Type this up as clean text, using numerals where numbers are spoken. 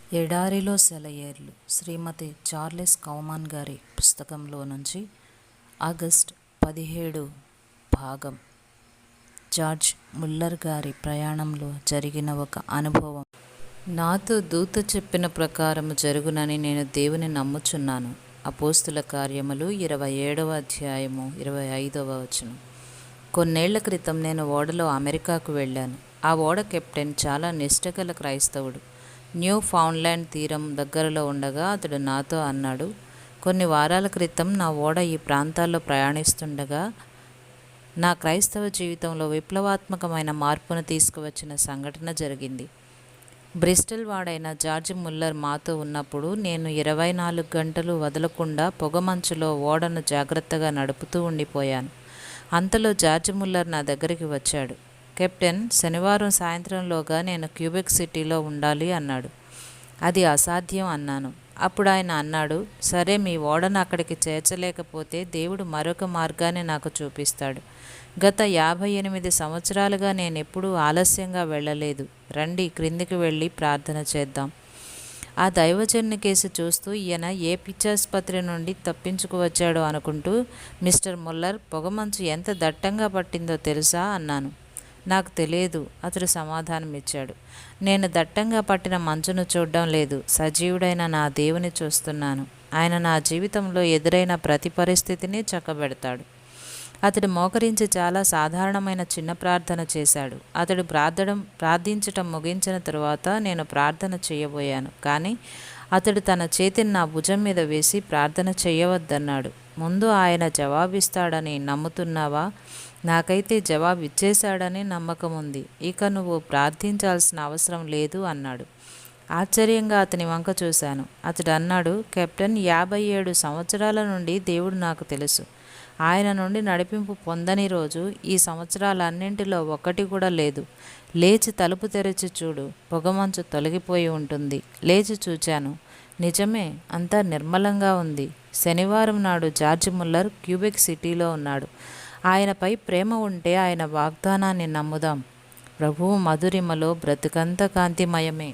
ఎడారిలో సెలయేర్లు శ్రీమతి చార్లెస్ కౌమాన్ గారి పుస్తకంలో నుంచి ఆగస్ట్ 17 భాగం. జార్జ్ ముల్లర్ గారి ప్రయాణంలో జరిగిన ఒక అనుభవం. నాతో దూత చెప్పిన ప్రకారము జరుగునని నేను దేవుని నమ్ముచున్నాను. అపోస్తుల కార్యములు 27వ అధ్యాయము 25వ వచనం. కొన్నేళ్ల క్రితం నేను ఓడలో అమెరికాకు వెళ్ళాను. ఆ ఓడ కెప్టెన్ చాలా నిష్ఠగల క్రైస్తవుడు. న్యూ ఫౌండ్లాండ్ తీరం దగ్గరలో ఉండగా అతడు నాతో అన్నాడు, కొన్ని వారాల క్రితం నా ఓడ ఈ ప్రాంతాల్లో ప్రయాణిస్తుండగా నా క్రైస్తవ జీవితంలో విప్లవాత్మకమైన మార్పును తీసుకువచ్చిన సంఘటన జరిగింది. బ్రిస్టల్ వాడైన జార్జ్ ముల్లర్ మాతో ఉన్నప్పుడు నేను 24 గంటలు వదలకుండా పొగమంచులో ఓడను జాగ్రత్తగా నడుపుతూ ఉండిపోయాను. అంతలో జార్జ్ ముల్లర్ నా దగ్గరికి వచ్చాడు. కెప్టెన్, శనివారం సాయంత్రంలోగా నేను క్యూబెక్ సిటీలో ఉండాలి అన్నాడు. అది అసాధ్యం అన్నాను. అప్పుడు ఆయన అన్నాడు, సరే, మీ ఓడను అక్కడికి చేర్చలేకపోతే దేవుడు మరొక మార్గాన్ని నాకు చూపిస్తాడు. గత 58 సంవత్సరాలుగా నేనెప్పుడూ ఆలస్యంగా వెళ్ళలేదు. రండి, క్రిందికి వెళ్ళి ప్రార్థన చేద్దాం. ఆ దైవజనుని కేసు చూస్తూ ఈయన ఏ పిచ్చాసుపత్రి నుండి తప్పించుకు వచ్చాడో అనుకుంటూ, మిస్టర్ ముల్లర్, పొగమంచు ఎంత దట్టంగా పట్టిందో తెలుసా అన్నాను. నాకు తెలియదు, అతడు సమాధానమిచ్చాడు. నేను దట్టంగా పట్టిన మంచును చూడడం లేదు, సజీవుడైన నా దేవుని చూస్తున్నాను. ఆయన నా జీవితంలో ఎదురైన ప్రతి పరిస్థితిని చక్కబెడతాడు. అతడు మోకరించి చాలా సాధారణమైన చిన్న ప్రార్థన చేశాడు. అతడు ప్రార్థించటం ముగించిన తరువాత నేను ప్రార్థన చేయబోయాను. కానీ అతడు తన చేతిని నా భుజం మీద వేసి ప్రార్థన చేయవద్దన్నాడు. ముందు ఆయన జవాబిస్తాడని నమ్ముతున్నావా? నాకైతే జవాబు ఇచ్చేశాడని నమ్మకం ఉంది. ఇక నువ్వు ప్రార్థించాల్సిన అవసరం లేదు అన్నాడు. ఆశ్చర్యంగా అతని వంక చూశాను. అతడు అన్నాడు, కెప్టెన్, 57 సంవత్సరాల నుండి దేవుడు నాకు తెలుసు. ఆయన నుండి నడిపింపు పొందని రోజు ఈ సంవత్సరాలన్నింటిలో ఒక్కటి కూడా లేదు. లేచి తలుపు తెరిచి చూడు, పొగమంచు తొలగిపోయి ఉంటుంది. లేచి చూచాను, నిజమే, అంతా నిర్మలంగా ఉంది. శనివారం నాడు జార్జ్ ముల్లర్ క్యూబెక్ సిటీలో ఉన్నాడు. ఆయనపై ప్రేమ ఉంటే ఆయన వాగ్దానాన్ని నమ్ముదాం. ప్రభువు మధురిమలో బ్రతుకంత కాంతిమయమే.